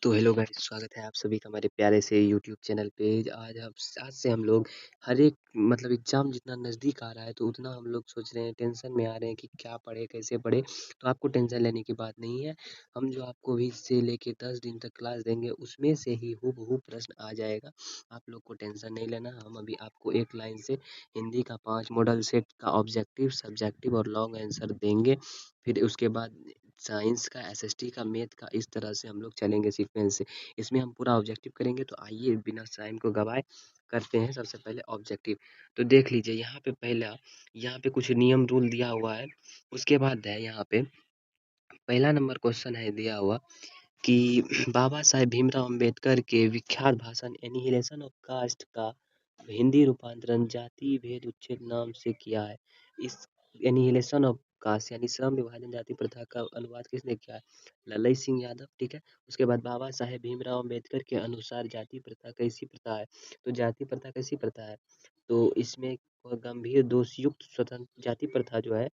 तो hello guys, स्वागत है आप सभी का हमारे प्यारे से यूट्यूब चैनल पे। आज से हम लोग हर एक मतलब एग्ज़ाम जितना नज़दीक आ रहा है तो उतना हम लोग सोच रहे हैं, टेंशन में आ रहे हैं कि क्या पढ़े, कैसे पढ़े। तो आपको टेंशन लेने की बात नहीं है। हम जो आपको 20 से लेके 10 दिन तक क्लास देंगे उसमें से ही हूबहू प्रश्न आ जाएगा। आप लोग को टेंशन नहीं लेना। हम अभी आपको एक लाइन से हिंदी का 5 मॉडल सेट का ऑब्जेक्टिव, सब्जेक्टिव और लॉन्ग आंसर देंगे। फिर उसके बाद साइंस का, एसएसटी का, मैथ का, इस तरह से हम लोग चलेंगे सीक्वेंस से। इसमें हम पूरा ऑब्जेक्टिव करेंगे। तो आइए बिना टाइम को गवाए करते हैं सबसे पहले ऑब्जेक्टिव। तो देख लीजिए यहाँ पे यहाँ पे कुछ नियम रूल दिया हुआ है। उसके बाद है यहाँ पे पहला नंबर क्वेश्चन है दिया हुआ कि बाबा साहेब भीमराव अंबेडकर के विख्यात भाषण एनिहिलेशन ऑफ कास्ट का हिंदी रूपांतरण जाति भेद उच्छेद नाम से किया है। इस एनिहिलेशन ऑफ कास्ट यानी श्रम विभाजन जाति प्रथा का अनुवाद किसने किया है? लल्लई सिंह यादव। ठीक है। उसके बाद बाबा साहेब भीमराव अंबेडकर के अनुसार जाति प्रथा कैसी प्रथा है? तो जाति प्रथा कैसी प्रथा है? तो इसमें गंभीर दोषयुक्त स्वतंत्र जाति प्रथा जो है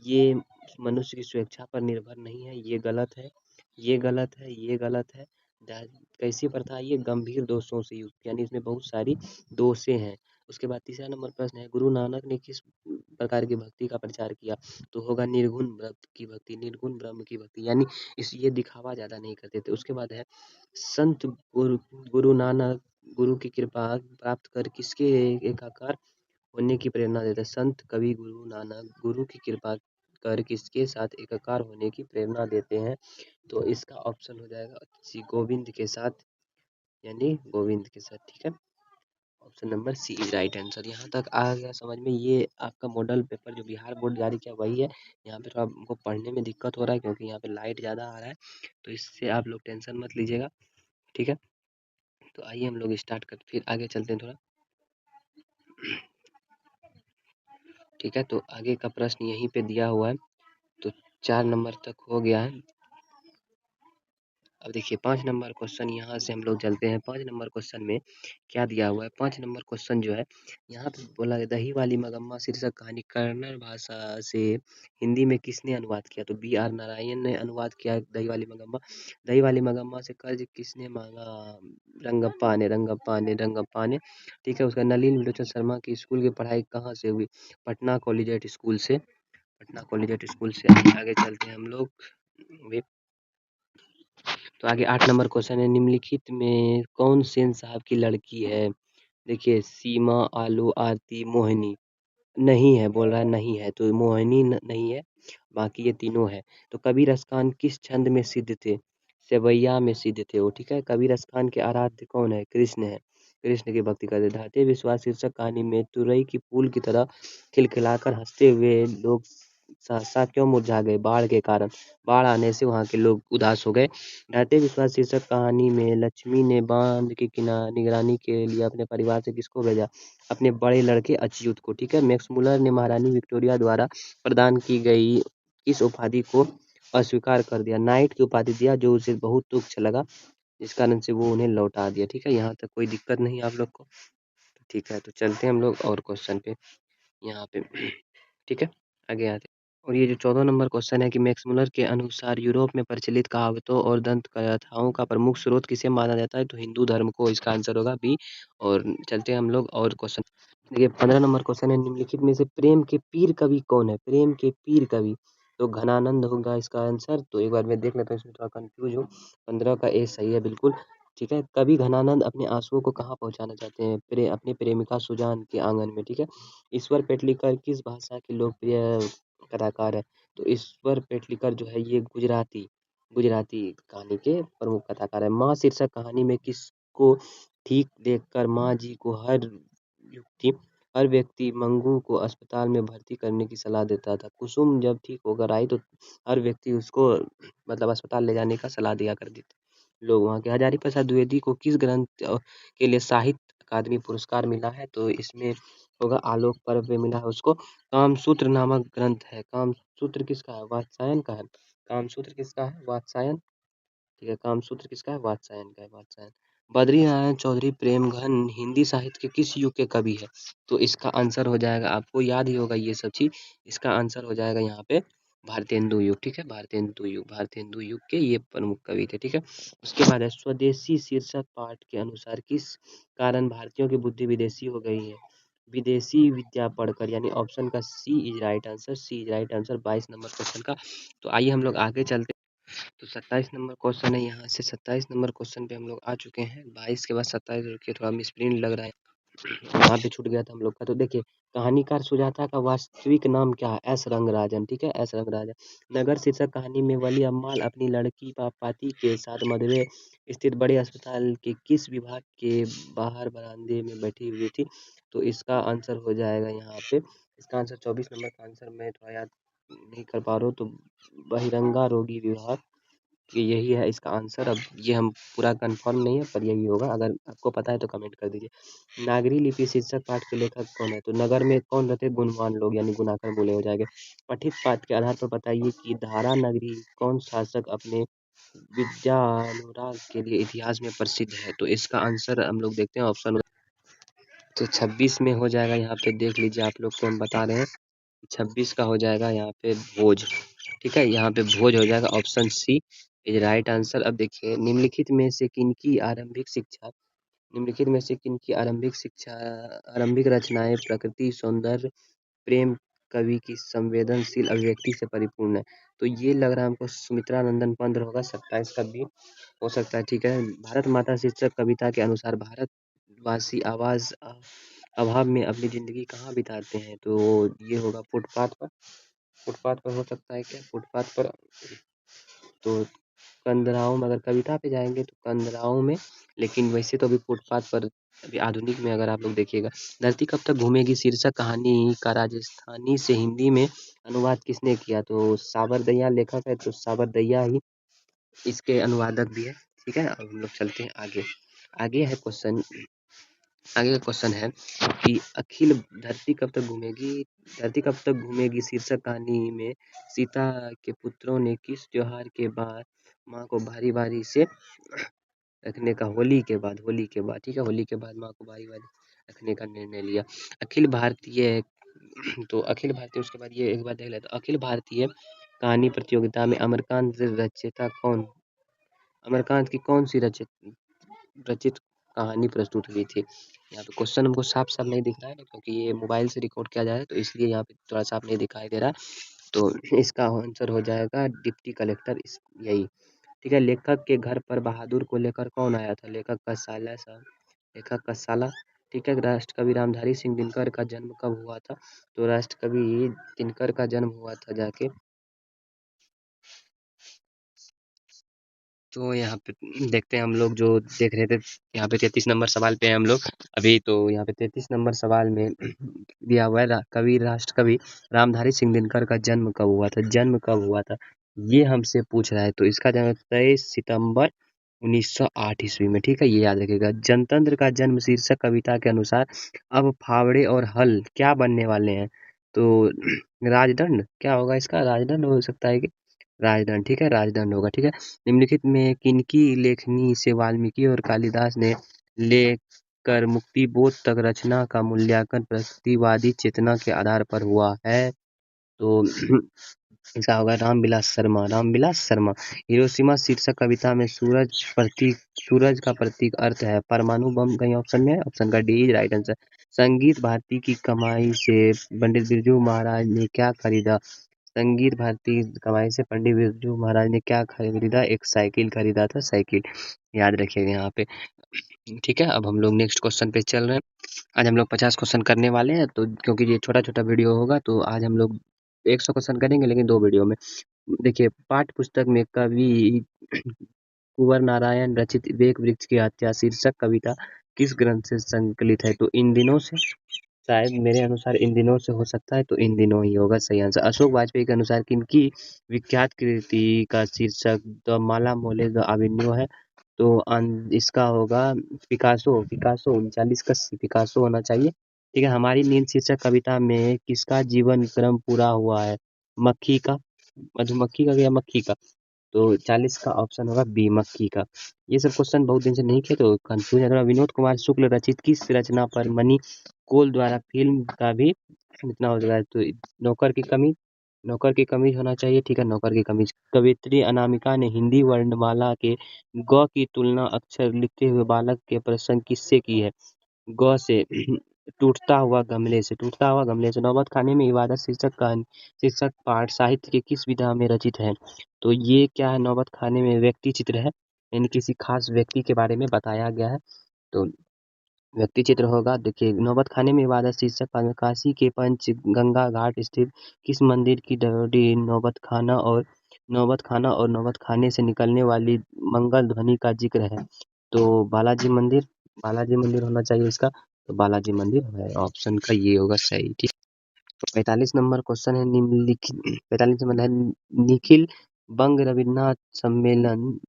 ये मनुष्य की स्वेच्छा पर निर्भर नहीं है। ये गलत है, ये गलत है, ये गलत है। कैसी प्रथा है? ये गंभीर दोषों से युक्त, यानी इसमें बहुत सारी दोषें हैं। उसके बाद तीसरा नंबर प्रश्न है, गुरु नानक ने किस प्रकार की भक्ति का प्रचार किया? तो होगा निर्गुण ब्रह्म की भक्ति, निर्गुण ब्रह्म की भक्ति, यानी ये दिखावा ज्यादा नहीं करते थे। उसके बाद है संत गुरु नानक गुरु की कृपा प्राप्त कर किसके एकाकार होने की प्रेरणा देता है? संत कवि गुरु नानक गुरु की कृपा कर किसके साथ एकाकार होने की प्रेरणा देते हैं? तो इसका ऑप्शन हो जाएगा श्री गोविंद के साथ, यानी गोविंद के साथ। ठीक है। Option number C is right answer. यहाँ तक आ गया समझ में? ये आपका मॉडल पेपर जो बिहार बोर्ड जारी किया वही है। यहाँ पे थोड़ा हमको पढ़ने में दिक्कत हो रहा है क्योंकि यहाँ पे लाइट ज़्यादा आ रहा है, तो इससे आप लोग टेंशन मत लीजिएगा। ठीक है। तो आइए हम लोग स्टार्ट करते, फिर आगे चलते हैं थोड़ा। ठीक है। तो आगे का प्रश्न यहीं पे दिया हुआ है। तो 4 नंबर तक हो गया है। अब देखिए 5 नंबर क्वेश्चन यहाँ से हम लोग चलते हैं। 5 नंबर क्वेश्चन में क्या दिया हुआ है? 5 नंबर क्वेश्चन जो है यहाँ पे बोला है, दही वाली मगम्मा शीर्षक कहानी कन्नड़ भाषा से हिंदी में किसने अनुवाद किया? तो बी आर नारायण ने अनुवाद किया है दही वाली मगम्मा। दही वाली मगम्मा से कर्ज किसने मांगा? रंगप्पा ने। ठीक है। उसका नलिन विलोचन शर्मा की स्कूल की पढ़ाई कहाँ से हुई? पटना कॉलेजिएट स्कूल से। पटना कॉलेजिएट स्कूल से। आगे चलते हैं हम लोग। तो आगे 8 नंबर क्वेश्चन है, निम्नलिखित में कौन सेन साहब की लड़की है? देखिए सीमा, आलू, आरती, मोहिनी। नहीं है, बोल रहा है नहीं है, तो मोहिनी नहीं है, बाकी ये तीनों है। तो कबीर अस्खान किस छंद में सिद्ध थे? सेवैया में सिद्ध थे वो। ठीक है। कबीर अस्खान के आराध्य कौन है? कृष्ण है। कृष्ण की भक्ति करते। धाते विश्वास शीर्षक कहानी में तुरई की फूल की तरह खिलखिलाकर हंसते हुए लोग सहसा क्यों मुरझा गए? बाढ़ के कारण। बाढ़ आने से वहाँ के लोग उदास हो गए। ढाते विश्वास शीर्षक कहानी में लक्ष्मी ने बांध की निगरानी के लिए अपने परिवार से किसको भेजा? अपने बड़े लड़के अच्युत को। ठीक है। मैक्स मुलर ने महारानी विक्टोरिया द्वारा प्रदान की गई इस उपाधि को अस्वीकार कर दिया? नाइट की उपाधि दिया, जो उसे बहुत तुच्छ लगा, जिस कारण से वो उन्हें लौटा दिया। ठीक है। यहाँ तक कोई दिक्कत नहीं आप लोग को? ठीक है। तो चलते हैं हम लोग और क्वेश्चन पे यहाँ पे। ठीक है। आगे आते हैं। और ये जो 14 नंबर क्वेश्चन है कि मैक्स मुलर के अनुसार यूरोप में प्रचलित कहावतों और दंत कथाओं का प्रमुख स्रोत किसे माना जाता है? तो हिंदू धर्म को। इसका आंसर होगा बी। और चलते हैं हम लोग और क्वेश्चन। देखिए 15 नंबर क्वेश्चन है, निम्नलिखित में से प्रेम के पीर कवि कौन है? प्रेम के पीर कवि। तो घनानंद होगा इसका आंसर। तो एक बार मैं देख लेता हूँ, इसमें थोड़ा कंफ्यूज हूँ। 15 का ए सही है बिल्कुल। ठीक है। कवि घनानंद अपने आंसुओं को कहाँ पहुँचाना चाहते हैं? अपनी प्रेमिका सुजान के आंगन में। ठीक है। ईश्वर पेटलिकर किस भाषा के लोकप्रिय कलाकार है? तो ईश्वर पेटलिकर जो है ये गुजराती गुजराती कहानी के प्रमुख कथाकार है। माँ शीर्षक कहानी में किसको ठीक देखकर माँ जी को हर व्यक्ति मंगू को अस्पताल में भर्ती करने की सलाह देता था? कुसुम जब ठीक होकर आई तो हर व्यक्ति उसको मतलब अस्पताल ले जाने का सलाह दिया करते थे लोग वहाँ के। हजारी प्रसाद द्विवेदी को किस ग्रंथ के लिए साहित्य अकादमी पुरस्कार मिला है? तो इसमें होगा आलोक पर्व में मिला है उसको। कामसूत्र नामक ग्रंथ है। कामसूत्र किसका है? वात्स्यायन का है। कामसूत्र किसका है? वात्स्यायन। ठीक है। कामसूत्र किसका है? वात्स्यायन का है। वात्स्यायन। बद्रीनारायण चौधरी प्रेमघन हिंदी साहित्य के किस युग के कवि है? तो इसका आंसर हो जाएगा, आपको याद ही होगा ये सब चीज, इसका आंसर हो जाएगा यहाँ पे भारतेंदु युग, ठीक है, भारतेंदु युग के ये प्रमुख कवि थे, ठीक है। उसके बाद है स्वदेशी शीर्षक पाठ के अनुसार किस कारण भारतीयों की बुद्धि विदेशी हो गई है? विदेशी विद्या पढ़कर, यानी ऑप्शन का C is right answer, C is right answer 22 number question का। तो आइए हम लोग आगे चलते हैं। तो 27 नंबर क्वेश्चन है, यहाँ से 27 नंबर क्वेश्चन पे हम लोग आ चुके हैं। 22 के बाद 27, रुकिए थोड़ा मिसप्रिंट लग रहा है, वहाँ पे छूट गया था हम लोग का। तो देखिए, कहानीकार सुजाता का वास्तविक नाम क्या है? एस रंगराजन, ठीक है, एस रंगराजन। नगर शीर्षक कहानी में वली अम्माल अपनी लड़की पापाती के साथ मधुरे स्थित बड़े अस्पताल के किस विभाग के बाहर बरामदे में बैठी हुई थी? तो इसका आंसर हो जाएगा यहाँ पे, इसका आंसर 24 नंबर का आंसर मैं थोड़ा याद नहीं कर पा रहा हूँ, तो बहिरंगा रोगी विभाग, कि यही है इसका आंसर। अब ये हम पूरा कंफर्म नहीं है, पर यही होगा। अगर आपको पता है तो कमेंट कर दीजिए। नागरी लिपि शीर्षक पाठ के लेखक कौन है? तो नगर में कौन रहते? गुणवान लोग, यानी गुणाकर बोले हो जाएंगे। पठित पाठ के आधार पर बताइए कि धारा नगरी कौन शासक अपने विद्यानुराग के लिए इतिहास में प्रसिद्ध है? तो इसका आंसर हम लोग देखते हैं ऑप्शन। तो 26 में हो जाएगा, यहाँ पे देख लीजिए आप लोग को हम बता रहे हैं। 26 का हो जाएगा यहाँ पे भोज, ठीक है, यहाँ पे भोज हो जाएगा, option C is right answer. अब देखिए, निम्नलिखित में से किनकी आरंभिक रचनाएं प्रकृति सौंदर्य प्रेम कवि की संवेदनशील अभिव्यक्ति से परिपूर्ण है? तो ये लग रहा है हमको सुमित्रा नंदन पंत होगा, 27 का भी हो सकता है, ठीक है। भारत माता शीर्षक कविता के अनुसार भारतवासी आवाज अभाव में अपनी जिंदगी कहाँ बिताते हैं? तो ये होगा फुटपाथ पर, फुटपाथ पर हो सकता है क्या? फुटपाथ पर, तो कंदराओं में, अगर कविता पे जाएंगे तो कंदराओं में, लेकिन वैसे तो अभी फुटपाथ पर, अभी आधुनिक में अगर आप लोग देखिएगा। धरती कब तक घूमेगी शीर्षक कहानी का राजस्थानी से हिंदी में अनुवाद किसने किया? तो साबर दहिया लेखक है, तो साबर दहिया ही इसके अनुवादक भी है, ठीक है। अब हम लोग चलते हैं आगे। आगे है क्वेश्चन, आगे का क्वेश्चन है कि अखिल धरती कब तक घूमेगी शीर्षक कहानी में सीता के पुत्रों ने किस त्योहार के बाद माँ को बारी बारी से रखने का? होली के बाद, ठीक है, होली के बाद माँ को बारी बारी रखने का निर्णय लिया। अखिल भारतीय तो अखिल भारतीय, उसके बाद ये एक बार देख लेते, अखिल भारतीय कहानी प्रतियोगिता में अमरकांत रचयिता कौन, अमरकांत की कौन सी रचित कहानी प्रस्तुत हुई थी? यहाँ पे क्वेश्चन हमको साफ साफ नहीं दिख रहा है ना, क्योंकि ये मोबाइल से रिकॉर्ड किया जा रहा है, तो इसलिए यहाँ पे थोड़ा साफ नहीं दिखाई दे रहा है। तो इसका आंसर हो जाएगा डिप्टी कलेक्टर, यही, ठीक है। लेखक के घर पर बहादुर को लेकर कौन आया था? लेखक का साला, ठीक है। राष्ट्रकवि रामधारी सिंह दिनकर का जन्म कब हुआ था? तो राष्ट्रकवि दिनकर का जन्म हुआ था जाके, तो यहाँ पे देखते हैं हम लोग, जो देख रहे थे यहाँ पे 33 नंबर सवाल पे हैं हम लोग अभी। तो यहाँ पे 33 नंबर सवाल में दिया हुआ है राष्ट्रकवि रामधारी सिंह दिनकर का जन्म कब हुआ था? जन्म कब हुआ था ये हमसे पूछ रहा है। तो इसका जन्म 23 सितंबर 1908 ईस्वी में, ठीक है, ये याद रखिएगा। जनतंत्र का जन्म शीर्षक कविता के अनुसार अब फावड़े और हल क्या बनने वाले हैं? तो राजदंड क्या होगा इसका? राजदंड हो सकता है कि राजदंड, ठीक है, राजदंड होगा, ठीक है। निम्नलिखित में किनकी लेखनी से वाल्मीकि और कालिदास ने लेकर मुक्ति बोध तक रचना का मूल्यांकन प्रगतिवादी चेतना के आधार पर हुआ है? तो इसका होगा रामविलास शर्मा। हिरोशिमा शीर्षक कविता में सूरज का प्रतीक अर्थ है परमाणु बम, कहीं ऑप्शन में है, ऑप्शन का डी राइट आंसर। संगीत भारती की कमाई से पंडित बिरजू महाराज ने क्या खरीदा? संगीत भारती कमाई से पंडित बिरजू महाराज ने क्या खरीदा? एक साइकिल खरीदा था, साइकिल, याद रखिएगा यहाँ पे, ठीक है। अब हम लोग नेक्स्ट क्वेश्चन पे चल रहे हैं। आज हम लोग 50 क्वेश्चन करने वाले हैं, तो क्योंकि ये छोटा छोटा वीडियो होगा, तो आज हम लोग 100 क्वेश्चन करेंगे, लेकिन 2 वीडियो में। देखिए, पाठ्य पुस्तक में कवि कुंवर नारायण रचित वेक वृक्ष की हत्या शीर्षक कविता किस ग्रंथ से संकलित है? तो इन दिनों से, शायद मेरे अनुसार इन दिनों से हो सकता है, तो इन दिनों ही होगा सही आंसर। अशोक वाजपेयी के अनुसार किनकी विख्यात कृति का शीर्षक द माला मोले द अवेन्यू है? तो इसका होगा पिकासो, 39 का पिकासो होना चाहिए, ठीक है। हमारी नींद शीर्षक कविता में किसका जीवन क्रम पूरा हुआ है? मक्खी का, मधुमक्खी का या मक्खी का? तो 40 का ऑप्शन होगा बी, मक्खी का। ये सब क्वेश्चन बहुत दिन से नहीं किए, तो कंफ्यूज है थोड़ा। विनोद कुमार शुक्ल रचित किस रचना पर मनी कोल द्वारा फिल्म का भी इतना हो जाएगा? तो नौकर की कमी, नौकर की कमीज होना चाहिए, ठीक है, नौकर की कमीज। कवियत्री अनामिका ने हिंदी वर्णमाला के ग की तुलना अक्षर लिखते हुए बालक के प्रसंग किससे की है? ग से टूटता हुआ गमले से। नौबत खाने में इबादत शीर्षक पाठ साहित्य के किस विधा में रचित है? तो ये क्या है, नौबत खाने में व्यक्ति चित्र है, यानी किसी खास व्यक्ति के बारे में बताया गया है, तो व्यक्ति चित्र होगा। देखिए, नौबत खाने में इबादत शीर्षक पाठ में काशी के पंच गंगा घाट स्थित किस मंदिर की ड्योढ़ी नौबत खाना और नौबत खाने से निकलने वाली मंगल ध्वनि का जिक्र है? तो बालाजी मंदिर होना चाहिए इसका, तो बालाजी मंदिर है, ऑप्शन का ये होगा सही, ठीक। तो 45 नंबर क्वेश्चन है, निम्नलिखित 45 नंबर है, निखिल बंग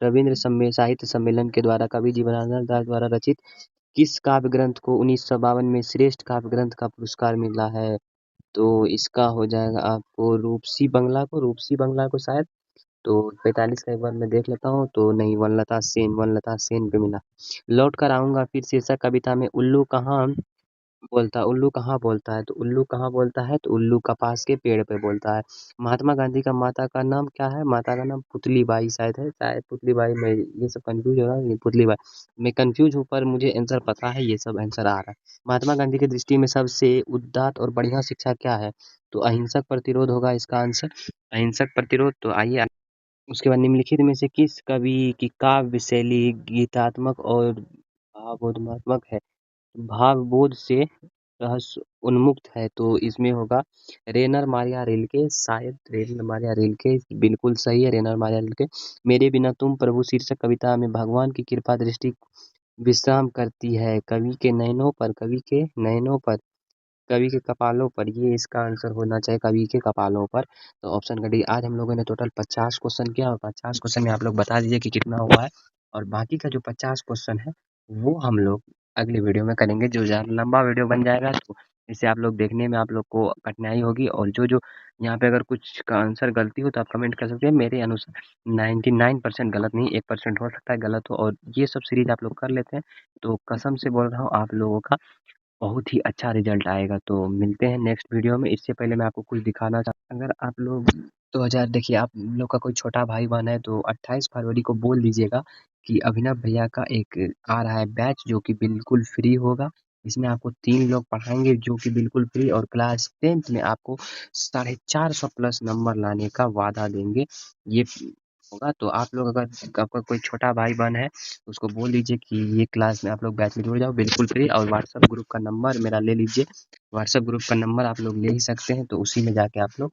रविंद्र साहित्य सम्मेलन के द्वारा कवि जीवनानंद दास द्वारा रचित किस काव्य ग्रंथ को 1952 में श्रेष्ठ काव्य ग्रंथ का पुरस्कार मिला है? तो इसका हो जाएगा आपको रूपसी बंगला को शायद। तो 45 का एक बार मैं देख लेता हूँ, तो नहीं, वनलता सेन पे मिला। लौट कर आऊंगा फिर शीर्षक कविता में उल्लू कहाँ बोलता है? तो उल्लू कहाँ बोलता है? तो उल्लू कपास के पेड़ पे बोलता है। महात्मा गांधी का माता का नाम क्या है? माता का नाम पुतली बाई शायद है, शायद पुतली बाई। मैं ये सब कंफ्यूज हो रहा है, ये पुतली बाई मैं कंफ्यूज हूँ, पर मुझे आंसर पता है, ये सब आंसर आ रहा है। महात्मा गांधी की दृष्टि में सबसे उदात्त और बढ़िया शिक्षा क्या है? तो अहिंसक प्रतिरोध होगा इसका आंसर, अहिंसक प्रतिरोध। तो आइए उसके बाद, निम्नलिखित में से किस कवि की काव्य शैली गीतात्मक और भावोद्वेगात्मक है? भावबोध से रहस्य उन्मुक्त है? तो इसमें होगा रेनर मारिया रिल्के, शायद रेनर मारिया रिल्के बिल्कुल सही है, रेनर मारिया रिल्के। मेरे बिना तुम प्रभु शीर्षक कविता में भगवान की कृपा दृष्टि विश्राम करती है कवि के कपालों पर, ये इसका आंसर होना चाहिए, कवि के कपालों पर। तो ऑप्शन का डी। आज हम लोगों ने टोटल 50 क्वेश्चन किया, और 50 क्वेश्चन में आप लोग बता दीजिए कि कितना हुआ है, और बाकी का जो 50 क्वेश्चन है वो हम लोग अगले वीडियो में करेंगे, जो ज़्यादा लंबा वीडियो बन जाएगा, तो इससे आप लोग देखने में आप लोग को कठिनाई होगी, और जो जो यहाँ पे अगर कुछ का आंसर गलती हो तो आप कमेंट कर सकते हैं। मेरे अनुसार 99% गलत नहीं, 1% हो सकता है गलत हो, और ये सब सीरीज आप लोग कर लेते हैं तो कसम से बोल रहा हूँ, आप लोगों का बहुत ही अच्छा रिजल्ट आएगा। तो मिलते हैं नेक्स्ट वीडियो में। इससे पहले मैं आपको कुछ दिखाना चाहता हूँ, अगर आप लोग 2000 देखिए, आप लोग का कोई छोटा भाई बहन है तो 28 फरवरी को बोल दीजिएगा कि अभिनव भैया का एक आ रहा है बैच जो कि बिल्कुल फ्री होगा। इसमें आपको 3 लोग पढ़ाएंगे जो कि बिल्कुल फ्री, और क्लास 10th में आपको 450 प्लस नंबर लाने का वादा देंगे, ये होगा। तो आप लोग, अगर आपका कोई छोटा भाई बहन है तो उसको बोल दीजिए कि ये क्लास में आप लोग बैच में जुड़ जाओ बिल्कुल फ्री, और व्हाट्सएप ग्रुप का नंबर मेरा ले लीजिए। व्हाट्सएप ग्रुप का नंबर आप लोग ले ही सकते हैं, तो उसी में जाके आप लोग,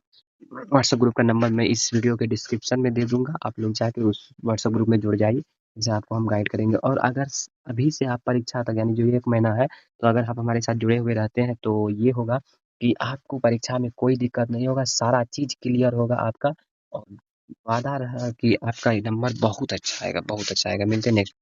व्हाट्सएप ग्रुप का नंबर मैं इस वीडियो के डिस्क्रिप्शन में दे दूंगा, आप लोग जाके उस व्हाट्सएप ग्रुप में जुड़ जाइए, जिससे आपको हम गाइड करेंगे। और अगर अभी से आप परीक्षा तक, यानी जो 1 महीना है, तो अगर आप हमारे साथ जुड़े हुए रहते हैं तो ये होगा कि आपको परीक्षा में कोई दिक्कत नहीं होगा, सारा चीज क्लियर होगा आपका, और वादा रहा कि आपका नंबर बहुत अच्छा आएगा, बहुत अच्छा आएगा। मिलते हैं नेक्स्ट